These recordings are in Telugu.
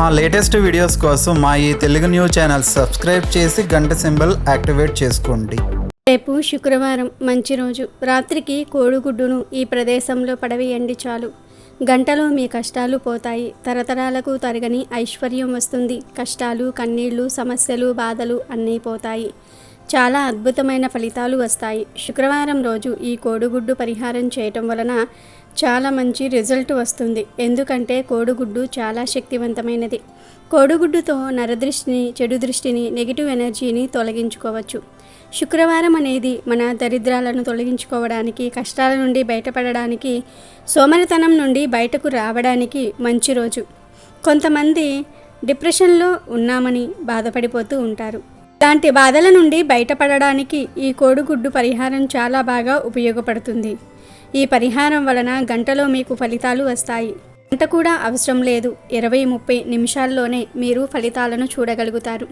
మా లేటెస్ట్ వీడియోస్ కోసం మా ఈ తెలుగు న్యూస్ ఛానల్ సబ్స్క్రైబ్ చేసి గంట సింబల్ యాక్టివేట్ చేసుకోండి. రేపు శుక్రవారం మంచి రోజు. రాత్రికి కోడిగుడ్డును ఈ ప్రదేశంలో పడవేయండి చాలు. గంటలో మీ కష్టాలు పోతాయి. తరతరాలకు తరగని ఐశ్వర్యం వస్తుంది. కష్టాలు, కన్నీళ్లు, సమస్యలు, బాధలు అన్నీ పోతాయి. చాలా అద్భుతమైన ఫలితాలు వస్తాయి. శుక్రవారం రోజు ఈ కోడిగుడ్డు పరిహారం చేయటం వలన చాలా మంచి రిజల్ట్ వస్తుంది. ఎందుకంటే కోడిగుడ్డు చాలా శక్తివంతమైనది. కోడిగుడ్డుతో నరదృష్టిని, చెడు దృష్టిని, నెగిటివ్ ఎనర్జీని తొలగించుకోవచ్చు. శుక్రవారం అనేది మన దరిద్రాలను తొలగించుకోవడానికి, కష్టాల నుండి బయటపడడానికి, సోమరితనం నుండి బయటకు రావడానికి మంచి రోజు. కొంతమంది డిప్రెషన్లో ఉన్నామని బాధపడిపోతూ ఉంటారు. ఇలాంటి బాధల నుండి బయటపడడానికి ఈ కోడిగుడ్డు పరిహారం చాలా బాగా ఉపయోగపడుతుంది. ఈ పరిహారం వలన గంటలో మీకు ఫలితాలు వస్తాయి. గంట కూడా అవసరం లేదు. 20-30 నిమిషాల్లోనే మీరు ఫలితాలను చూడగలుగుతారు.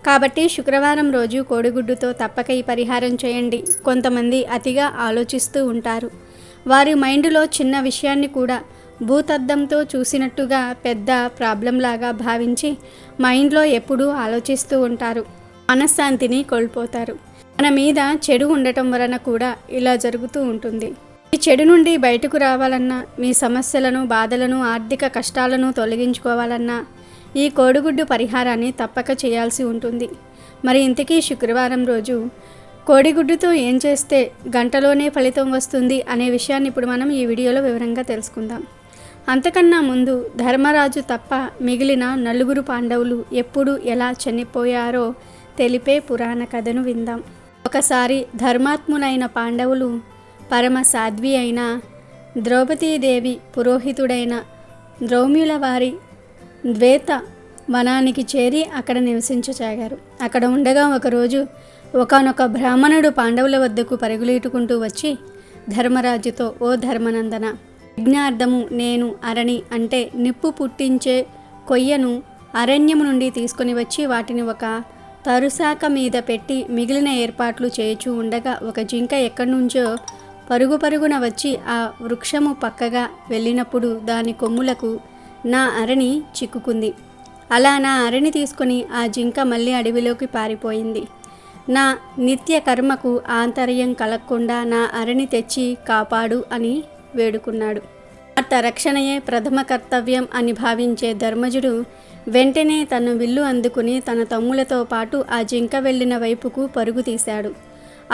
కాబట్టి శుక్రవారం రోజు కోడిగుడ్డుతో తప్పక ఈ పరిహారం చేయండి. కొంతమంది అతిగా ఆలోచిస్తూ ఉంటారు. వారి మైండ్లో చిన్న విషయాన్ని కూడా భూతద్దంతో చూసినట్టుగా పెద్ద ప్రాబ్లంలాగా భావించి మైండ్లో ఎప్పుడూ ఆలోచిస్తూ ఉంటారు. మనశ్శాంతిని కోల్పోతారు. మన మీద చెడు ఉండటం వలన కూడా ఇలా జరుగుతూ ఉంటుంది. ఈ చెడు నుండి బయటకు రావాలన్నా, మీ సమస్యలను, బాధలను, ఆర్థిక కష్టాలను తొలగించుకోవాలన్నా ఈ కోడిగుడ్డు పరిహారాన్ని తప్పక చేయాల్సి ఉంటుంది. మరి ఇంతకీ శుక్రవారం రోజు కోడిగుడ్డుతో ఏం చేస్తే గంటలోనే ఫలితం వస్తుంది అనే విషయాన్ని ఇప్పుడు మనం ఈ వీడియోలో వివరంగా తెలుసుకుందాం. అంతకన్నా ముందు ధర్మరాజు తప్ప మిగిలిన 4 పాండవులు ఎప్పుడు ఎలా చనిపోయారో తెలిపే పురాణ కథను విందాం. ఒకసారి ధర్మాత్ములైన పాండవులు పరమ సాధ్వి అయిన ద్రౌపదీదేవి పురోహితుడైన ద్రౌమ్యుల వారి ద్వేత వనానికి చేరి అక్కడ నివసించసాగారు. అక్కడ ఉండగా ఒకరోజు ఒకానొక బ్రాహ్మణుడు పాండవుల వద్దకు పరుగులీటుకుంటూ వచ్చి ధర్మరాజుతో, ఓ ధర్మనందన, యజ్ఞార్థము నేను అరణి అంటే నిప్పు పుట్టించే కొయ్యను అరణ్యము నుండి తీసుకొని వచ్చి వాటిని ఒక తరుశాక మీద పెట్టి మిగిలిన ఏర్పాట్లు చేయుచూ ఉండగా ఒక జింక ఎక్కడి నుంచో పరుగున వచ్చి ఆ వృక్షము పక్కగా వెళ్ళినప్పుడు దాని కొమ్ములకు నా అరణి చిక్కుకుంది. అలా నా అరణి తీసుకొని ఆ జింక మళ్ళీ అడవిలోకి పారిపోయింది. నా నిత్య కర్మకు ఆంతర్యం కలగకుండా నా అరణి తెచ్చి కాపాడు అని వేడుకున్నాడు. ఆర్త రక్షణయే ప్రథమ కర్తవ్యం అని భావించే ధర్మజుడు వెంటనే తన విల్లు అందుకుని తన తమ్ములతో పాటు ఆ జింక వెళ్ళిన వైపుకు పరుగు తీశాడు.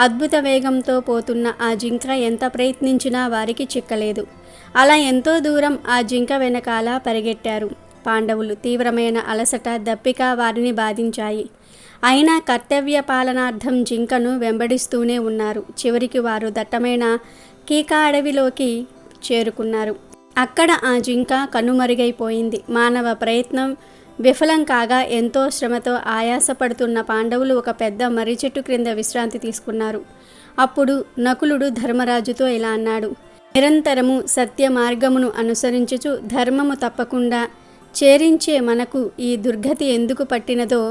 అద్భుత వేగంతో పోతున్న ఆ జింక ఎంత ప్రయత్నించినా వారికి చిక్కలేదు. అలా ఎంతో దూరం ఆ జింక వెనకాల పరిగెట్టారు. పాండవులు తీవ్రమైన అలసట, దప్పిక వారిని బాధించాయి. అయినా కర్తవ్య పాలనార్థం జింకను వెంబడిస్తూనే ఉన్నారు. చివరికి వారు దట్టమైన కీకా అడవిలోకి చేరుకున్నారు. అక్కడ ఆ జింక కనుమరుగైపోయింది. మానవ ప్రయత్నం విఫలం కాగా ఎంతో శ్రమతో ఆయాసపడుతున్న పాండవులు ఒక పెద్ద మర్రి చెట్టు క్రింద విశ్రాంతి తీసుకున్నారు. అప్పుడు నకులుడు ధర్మరాజుతో ఇలా అన్నాడు, నిరంతరము సత్య మార్గమును అనుసరించుచు ధర్మము తప్పకుండా చేరించే మనకు ఈ దుర్గతి ఎందుకు పట్టినదో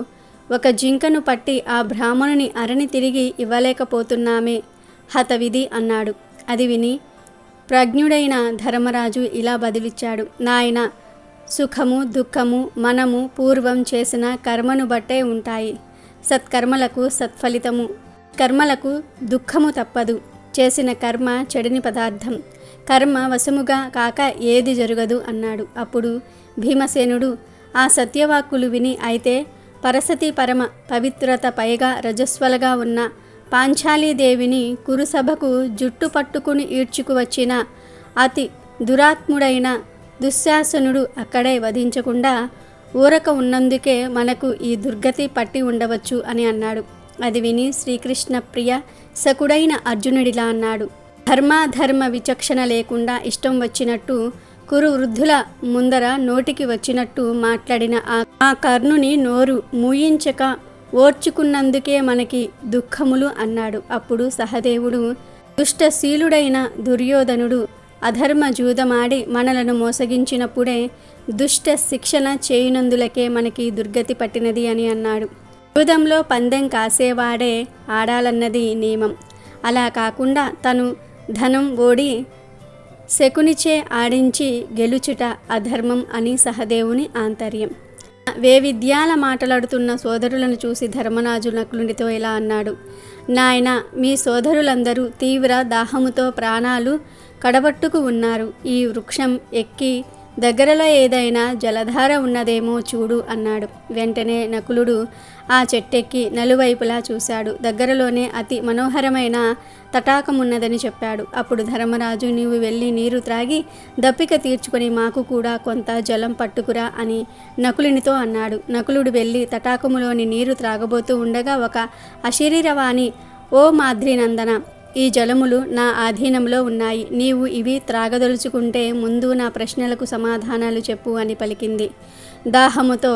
ఒక జింకను పట్టి ఆ బ్రాహ్మణుని అరణి తిరిగి ఇవ్వలేకపోతున్నామే హతవిధి అన్నాడు. అది విని ప్రజ్ఞుడైన ధర్మరాజు ఇలా బదిలిచ్చాడు, నాయన, సుఖము దుఃఖము మనము పూర్వం చేసిన కర్మను బట్టే ఉంటాయి. సత్కర్మలకు సత్ఫలితము, కర్మలకు దుఃఖము తప్పదు. చేసిన కర్మ చెడని పదార్థం, కర్మ వశముగా కాక ఏది జరగదు అన్నాడు. అప్పుడు భీమసేనుడు ఆ సత్యవాక్కులు విని, అయితే పరసతి పరమ పవిత్రత పైగా రజస్వలగా ఉన్న పాంచాలీదేవిని కురుసభకు జుట్టు పట్టుకుని ఈడ్చుకువచ్చిన అతి దురాత్ముడైన దుశ్శాసనుడు అక్కడే వధించకుండా ఊరక ఉన్నందుకే మనకు ఈ దుర్గతి పట్టి ఉండవచ్చు అని అన్నాడు. అది విని శ్రీకృష్ణ ప్రియ సకుడైన అర్జునుడిలా అన్నాడు, ధర్మాధర్మ విచక్షణ లేకుండా ఇష్టం వచ్చినట్టు కురు వృద్ధుల ముందర నోటికి వచ్చినట్టు మాట్లాడిన ఆ కర్ణుని నోరు మూయించక ఓర్చుకున్నందుకే మనకి దుఃఖములు అన్నాడు. అప్పుడు సహదేవుడు, దుష్టశీలుడైన దుర్యోధనుడు అధర్మ జూదమాడి మనలను మోసగించినప్పుడే దుష్ట శిక్షణ చేయునందులకే మనకి దుర్గతి పట్టినది అని అన్నాడు. జూదంలో పందెం కాసేవాడే ఆడాలన్నది నియమం. అలా కాకుండా తను ధనం ఓడి శకునిచే ఆడించి గెలుచుట అధర్మం అని సహదేవుని ఆంతర్యం. వేవిద్యాల మాట్లాడుతున్న సోదరులను చూసి ధర్మరాజు నకులునితో ఇలా అన్నాడు. నాయన, మీ సోదరులందరూ తీవ్ర దాహముతో ప్రాణాలు కడబట్టుకు ఉన్నారు. ఈ వృక్షం ఎక్కి దగ్గరలో ఏదైనా జలధార ఉన్నదేమో చూడు అన్నాడు. వెంటనే నకులుడు ఆ చెట్టెక్కి నలువైపులా చూశాడు. దగ్గరలోనే అతి మనోహరమైన తటాకమున్నదని చెప్పాడు. అప్పుడు ధర్మరాజు, నీవు వెళ్ళి నీరు త్రాగి దప్పిక తీర్చుకొని మాకు కూడా కొంత జలం పట్టుకురా అని నకులునితో అన్నాడు. నకులుడు వెళ్ళి తటాకములోని నీరు త్రాగబోతూ ఉండగా ఒక అశరీరవాణి, ఓ మాద్రీనందన, ఈ జలములు నా ఆధీనంలో ఉన్నాయి. నీవు ఇవి త్రాగదలుచుకుంటే ముందు నా ప్రశ్నలకు సమాధానాలు చెప్పు అని పలికింది. దాహముతో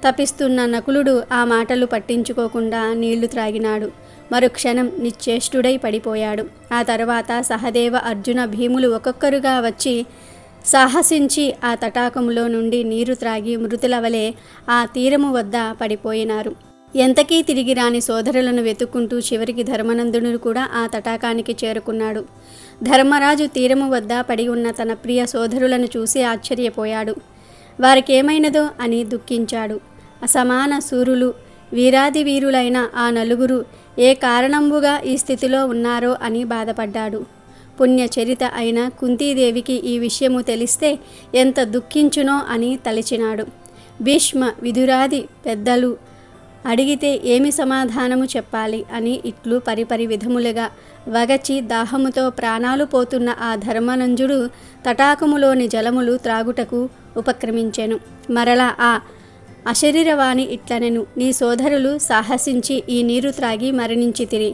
తపిస్తున్న నకులుడు ఆ మాటలు పట్టించుకోకుండా నీళ్లు త్రాగినాడు. మరుక్షణం నిశ్చేష్టుడై పడిపోయాడు. ఆ తర్వాత సహదేవ, అర్జున, భీములు ఒక్కొక్కరుగా వచ్చి సాహసించి ఆ తటాకములో నుండి నీరు త్రాగి మృతుల వలె ఆ తీరము వద్ద పడిపోయినారు. ఎంతకీ తిరిగి రాని సోదరులను వెతుక్కుంటూ చివరికి ధర్మనందుడు కూడా ఆ తటాకానికి చేరుకున్నాడు. ధర్మరాజు తీరము వద్ద పడి ఉన్న తన ప్రియ సోదరులను చూసి ఆశ్చర్యపోయాడు. వారికేమైనదో అని దుఃఖించాడు. అసమాన సూరులు, వీరాది వీరులైన ఆ నలుగురు ఏ కారణంబుగా ఈ స్థితిలో ఉన్నారో అని బాధపడ్డాడు. పుణ్యచరిత అయిన కుంతీదేవికి ఈ విషయము తెలిస్తే ఎంత దుఃఖించునో అని తలిచినాడు. భీష్మ, విదురాది పెద్దలు అడిగితే ఏమి సమాధానము చెప్పాలి అని ఇట్లు పరిపరి విధములుగా వగచి దాహముతో ప్రాణాలు పోతున్న ఆ ధర్మనంజుడు తటాకములోని జలములు త్రాగుటకు ఉపక్రమించెను. మరలా ఆ అశరీరవాణి ఇట్లనెను, నీ సోదరులు సాహసించి ఈ నీరు త్రాగి మరణించితిరి.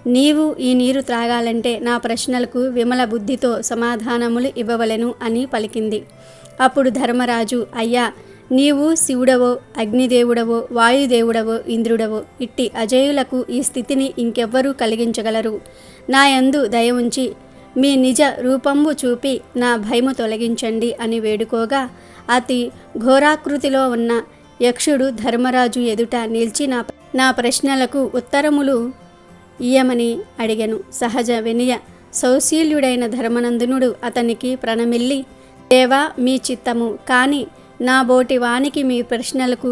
నీవు ఈ నీరు త్రాగాలంటే నా ప్రశ్నలకు విమల బుద్ధితో సమాధానములు ఇవ్వవలెను అని పలికింది. అప్పుడు ధర్మరాజు, అయ్యా, నీవు శివుడవో, అగ్నిదేవుడవో, వాయుదేవుడవో, ఇంద్రుడవో, ఇట్టి అజేయులకు ఈ స్థితిని ఇంకెవ్వరూ కలిగించగలరు. నా యందు దయ ఉంచి మీ నిజ రూపంబు చూపి నా భయము తొలగించండి అని వేడుకోగా అతి ఘోరాకృతిలో ఉన్న యక్షుడు ధర్మరాజు ఎదుట నిలిచి నా ప్రశ్నలకు ఉత్తరములు ఇయ్యమని అడిగెను. సహజ వినయ సౌశీల్యుడైన ధర్మనందనుడు అతనికి ప్రణమిల్లి, దేవా, మీ చిత్తము, కానీ నా బోటి వానికి మీ ప్రశ్నలకు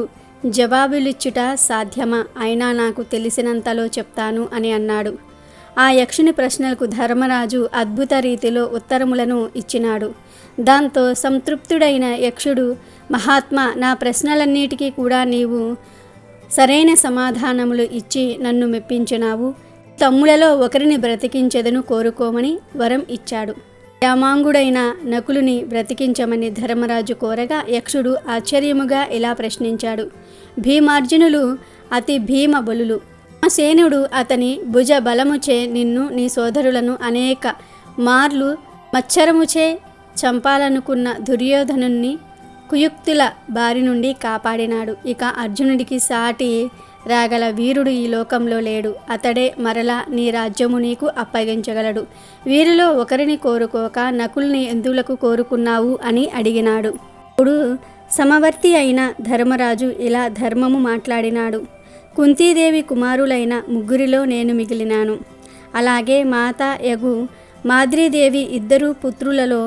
జవాబులిచ్చుట సాధ్యమా? అయినా నాకు తెలిసినంతలో చెప్తాను అని అన్నాడు. ఆ యక్షుని ప్రశ్నలకు ధర్మరాజు అద్భుత రీతిలో ఉత్తరములను ఇచ్చినాడు. దాంతో సంతృప్తుడైన యక్షుడు, మహాత్మా, నా ప్రశ్నలన్నిటికీ కూడా నీవు సరైన సమాధానములు ఇచ్చి నన్ను మెప్పించినావు. తమ్ములలో ఒకరిని బ్రతికించెదను, కోరుకోమని వరం ఇచ్చాడు. యామాంగుడైన నకులుని బ్రతికించమని ధర్మరాజు కోరగా యక్షుడు ఆశ్చర్యముగా ఇలా ప్రశ్నించాడు. భీమార్జునులు అతి భీమ బలులు. సేనుడు అతని భుజ బలముచే నిన్ను, నీ సోదరులను అనేక మార్లు మచ్చరముచే చంపాలనుకున్న దుర్యోధనుణ్ణి కుయుక్తుల బారి నుండి కాపాడినాడు. ఇక అర్జునుడికి సాటి రాగల వీరుడు ఈ లోకంలో లేడు. అతడే మరలా నీ రాజ్యము నీకు అప్పగించగలడు. వీరిలో ఒకరిని కోరుకోక నకుల్ని ఎందులకు కోరుకున్నావు అని అడిగినాడు. ఇప్పుడు సమవర్తి అయిన ధర్మరాజు ఇలా ధర్మము మాట్లాడినాడు. కుంతీదేవి కుమారులైన ముగ్గురిలో నేను మిగిలినాను. అలాగే మాత యగు మాద్రీదేవి ఇద్దరు పుత్రులలో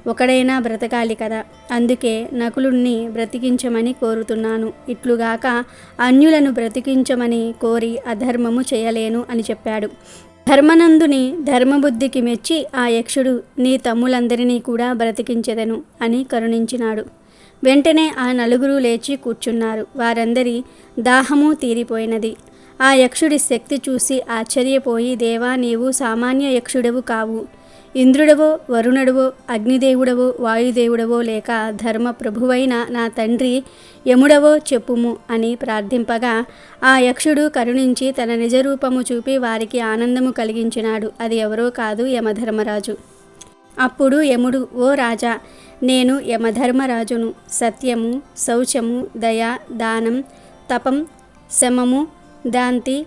ఒకడైనా బ్రతకాలి కదా. అందుకే నకులుణ్ణి బ్రతికించమని కోరుతున్నాను. ఇట్లుగాక అన్యులను బ్రతికించమని కోరి అధర్మము చేయలేను అని చెప్పాడు. ధర్మనందుని ధర్మబుద్ధికి మెచ్చి ఆ యక్షుడు, నీ తమ్ములందరినీ కూడా బ్రతికించెదను అని కరుణించినాడు. వెంటనే ఆ నలుగురు లేచి కూర్చున్నారు. వారందరి దాహము తీరిపోయినది. ఆ యక్షుడి శక్తి చూసి ఆశ్చర్యపోయి, దేవా, నీవు సామాన్య యక్షుడవు కావు. ఇంద్రుడవో, వరుణుడవో, అగ్నిదేవుడవో, వాయుదేవుడవో, లేక ధర్మ ప్రభువైన నా తండ్రి యముడవో చెప్పుము అని ప్రార్థింపగా ఆ యక్షుడు కరుణించి తన నిజరూపము చూపి వారికి ఆనందము కలిగించినాడు. అది ఎవరో కాదు, యమధర్మరాజు. అప్పుడు యముడు, ఓ రాజా, నేను యమధర్మరాజును. సత్యము, శౌచము, దయ, దానం, తపం, శమము, దాంతి,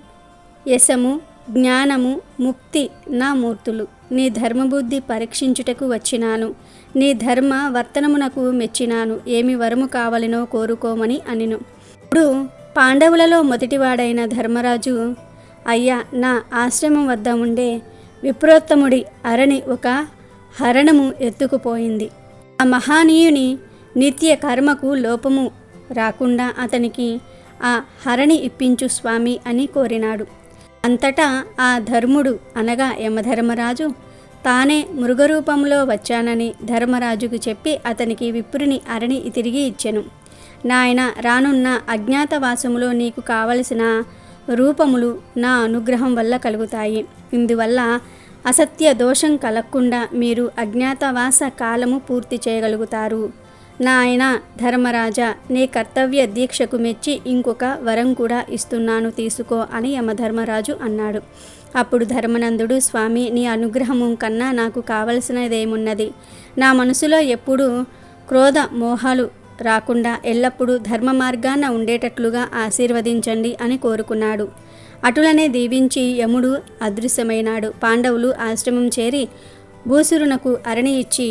యశము, జ్ఞానము, ముక్తి నా మూర్తులు. నీ ధర్మబుద్ధి పరీక్షించుటకు వచ్చినాను. నీ ధర్మ వర్తనమునకు మెచ్చినాను. ఏమి వరము కావలనో కోరుకోమని అనిను. ఇప్పుడు పాండవులలో మొదటివాడైన ధర్మరాజు, అయ్యా, నా ఆశ్రమం వద్ద ఉండే విప్రోత్తముడి అరణి ఒక హరణము ఎత్తుకుపోయింది. ఆ మహానీయుని నిత్య కర్మకు లోపము రాకుండా అతనికి ఆ హరణి ఇప్పించు స్వామి అని కోరినాడు. అంతటా ఆ ధర్ముడు అనగా యమధర్మరాజు తానే మృగరూపంలో వచ్చానని ధర్మరాజుకు చెప్పి అతనికి విప్రుని అరణి తిరిగి ఇచ్చెను. నాయన, రానున్న అజ్ఞాతవాసములో నీకు కావలసిన రూపములు నా అనుగ్రహం వల్ల కలుగుతాయి. ఇందువల్ల అసత్య దోషం కలగకుండా మీరు అజ్ఞాతవాస కాలము పూర్తి చేయగలుగుతారు. నాయన ధర్మరాజా, నీ కర్తవ్య దీక్షకు మెచ్చి ఇంకొక వరం కూడా ఇస్తున్నాను, తీసుకో అని యమధర్మరాజు అన్నాడు. అప్పుడు ధర్మనందుడు, స్వామి, నీ అనుగ్రహము కన్నా నాకు కావలసినదేమున్నది? నా మనసులో ఎప్పుడూ క్రోధ మోహాలు రాకుండా ఎల్లప్పుడూ ధర్మ మార్గాన ఉండేటట్లుగా ఆశీర్వదించండి అని కోరుకున్నాడు. అటులనే దీవించి యముడు అదృశ్యమైనాడు. పాండవులు ఆశ్రమం చేరి భూసురునకు అరణి ఇచ్చి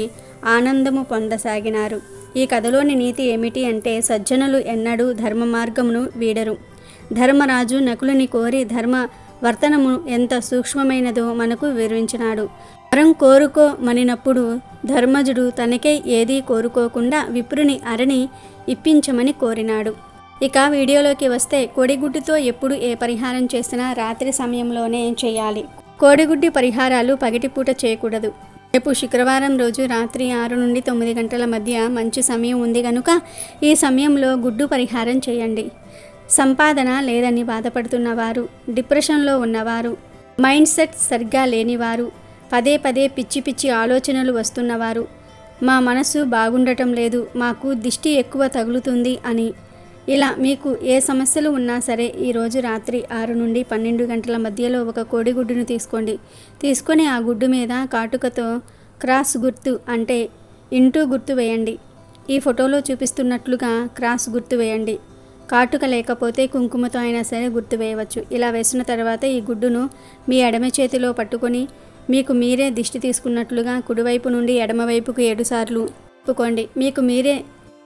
ఆనందము పొందసాగినారు. ఈ కథలోని నీతి ఏమిటి అంటే, సజ్జనులు ఎన్నడూ ధర్మ మార్గమును వీడరు. ధర్మరాజు నకులుని కోరి ధర్మ వర్తనము ఎంత సూక్ష్మమైనదో మనకు వివరించినాడు. వరం కోరుకోమనినప్పుడు ధర్మజుడు తనకే ఏదీ కోరుకోకుండా విప్రుని అరణి ఇప్పించమని కోరినాడు. ఇక వీడియోలోకి వస్తే, కోడిగుడ్డుతో ఎప్పుడు ఏ పరిహారం చేసినా రాత్రి సమయంలోనే చేయాలి. కోడిగుడ్డి పరిహారాలు పగటిపూట చేయకూడదు. రేపు శుక్రవారం రోజు రాత్రి 6 నుండి 9 గంటల మధ్య మంచి సమయం ఉంది కనుక ఈ సమయంలో గుడ్డు పరిహారం చేయండి. సంపాదన లేదని బాధపడుతున్నవారు, డిప్రెషన్లో ఉన్నవారు, మైండ్ సెట్ సరిగ్గా లేనివారు, పదే పదే పిచ్చి పిచ్చి ఆలోచనలు వస్తున్నవారు, మా మనసు బాగుండటం లేదు, మాకు దిష్టి ఎక్కువ తగులుతుంది అని, ఇలా మీకు ఏ సమస్యలు ఉన్నా సరే ఈరోజు రాత్రి 6 నుండి 12 గంటల మధ్యలో ఒక కోడిగుడ్డును తీసుకొని ఆ గుడ్డు మీద కాటుకతో క్రాస్ గుర్తు అంటే ఇంటూ గుర్తు వేయండి. ఈ ఫోటోలో చూపిస్తున్నట్లుగా క్రాస్ గుర్తు వేయండి. కాటుక లేకపోతే కుంకుమతో అయినా సరే గుర్తు వేయవచ్చు. ఇలా వేసిన తర్వాత ఈ గుడ్డును మీ ఎడమ చేతిలో పట్టుకొని మీకు మీరే దిష్టి తీసుకున్నట్లుగా కుడివైపు నుండి ఎడమవైపుకు 7 సార్లు తిప్పుకోండి. మీకు మీరే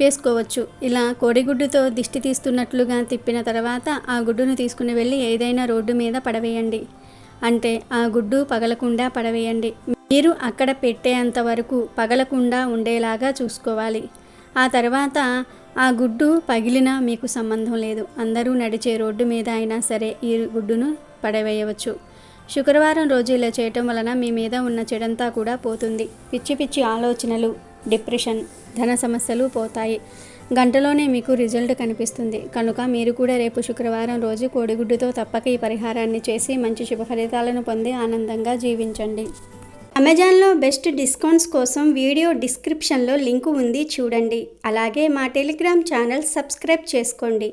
వేసుకోవచ్చు. ఇలా కోడిగుడ్డుతో దిష్టి తీస్తున్నట్లుగా తిప్పిన తర్వాత ఆ గుడ్డును తీసుకుని వెళ్ళి ఏదైనా రోడ్డు మీద పడవేయండి. అంటే ఆ గుడ్డు పగలకుండా పడవేయండి. మీరు అక్కడ పెట్టేంత వరకు పగలకుండా ఉండేలాగా చూసుకోవాలి. ఆ తర్వాత ఆ గుడ్డు పగిలినా మీకు సంబంధం లేదు. అందరూ నడిచే రోడ్డు మీద అయినా సరే ఈ గుడ్డును పడవేయవచ్చు. శుక్రవారం రోజు ఇలా చేయటం వలన మీ మీద ఉన్న చెడంతా కూడా పోతుంది. పిచ్చి పిచ్చి ఆలోచనలు, డిప్రెషన్, ధన సమస్యలు పోతాయి. గంటలోనే మీకు రిజల్ట్ కనిపిస్తుంది. కనుక మీరు కూడా రేపు శుక్రవారం రోజు కోడిగుడ్డుతో తప్పక ఈ పరిహారాన్ని చేసి మంచి శుభ ఫలితాలను పొంది ఆనందంగా జీవించండి. అమెజాన్లో బెస్ట్ డిస్కౌంట్స్ కోసం వీడియో డిస్క్రిప్షన్లో లింకు ఉంది, చూడండి. అలాగే మా టెలిగ్రామ్ ఛానల్ సబ్స్క్రైబ్ చేసుకోండి.